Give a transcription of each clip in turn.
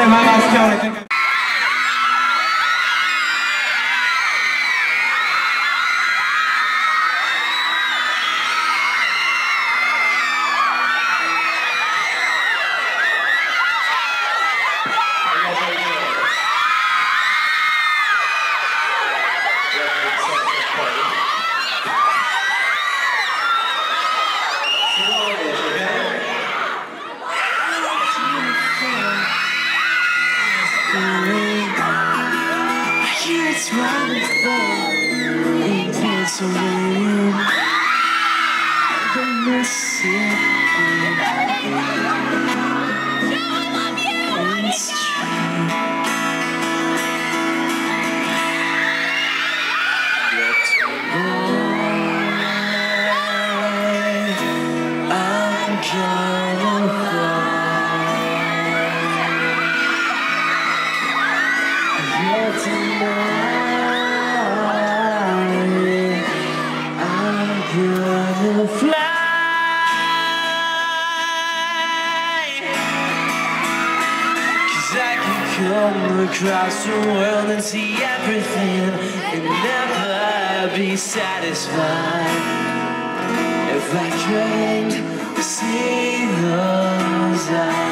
play my last tune. I think it's wonderful, ain't it so weird? The Mississippi, and it's true. I'm gonna fly tonight. Gonna fly, 'cause I can come across the world and see everything and never be satisfied. If I couldn't see those eyes.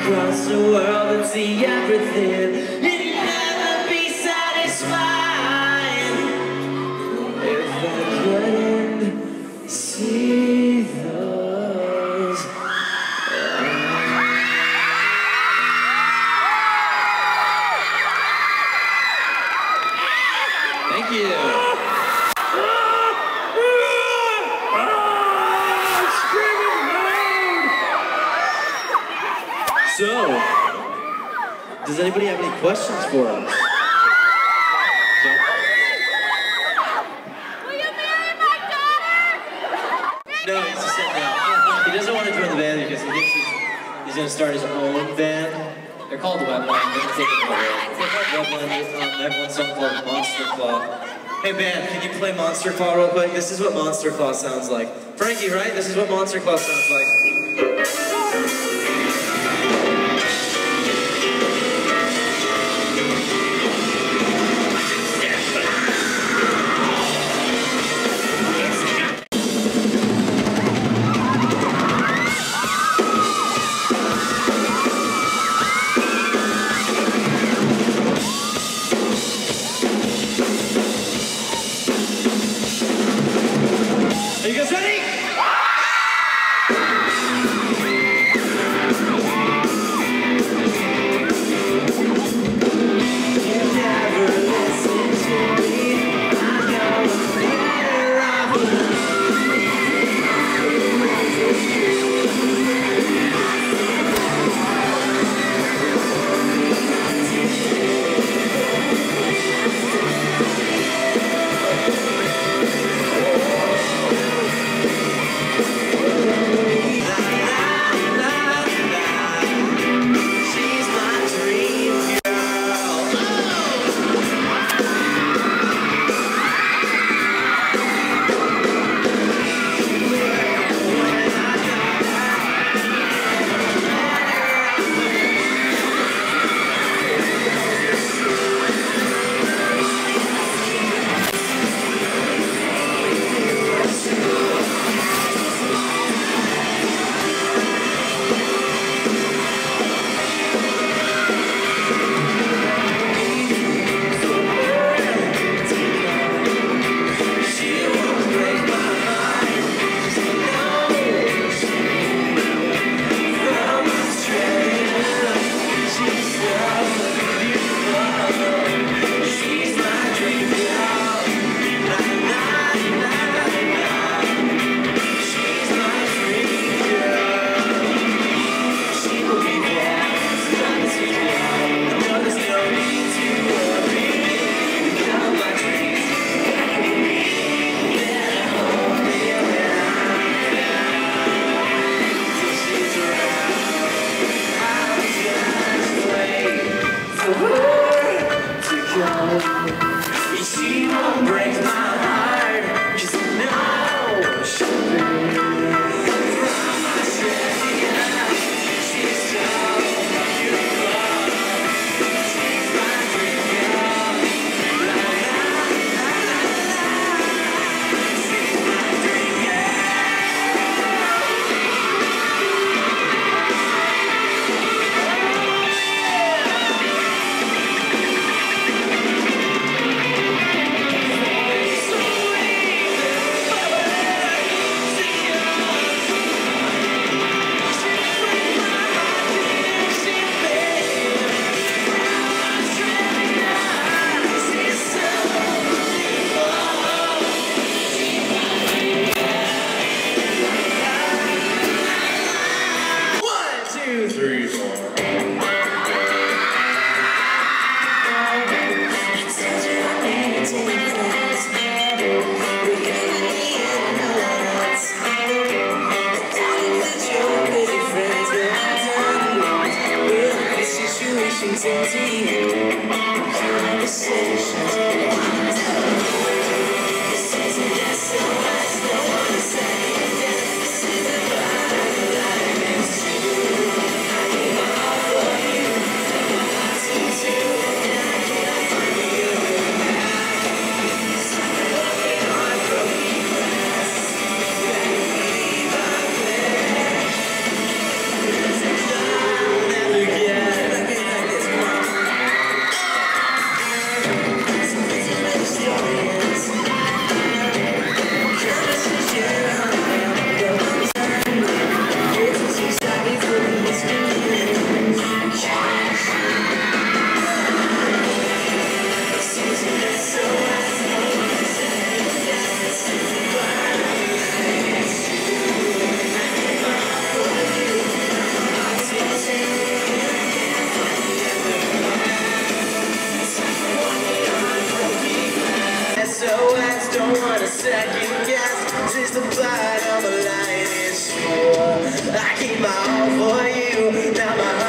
Across the world and see everything and never be satisfied. If I couldn't see those Thank you. So, does anybody have any questions for us? Will you marry my daughter? No, he's just sitting down. He doesn't want to join the band because he thinks he's going to start his own band. They're called Wetland. They're taking it away. Wetland. They have one song called Monster Claw. Hey band, can you play Monster Claw real quick? This is what Monster Claw sounds like. Frankie, right? This is what Monster Claw sounds like. Are you guys ready? She won't break my heart, 'cause I know she'll be from Australia. She's so beautiful. She's my dream girl. La, la, la, la. She's my dream girl. SOS, don't wanna second guess. Since the blood on the line is sure, I keep my all for you. Now my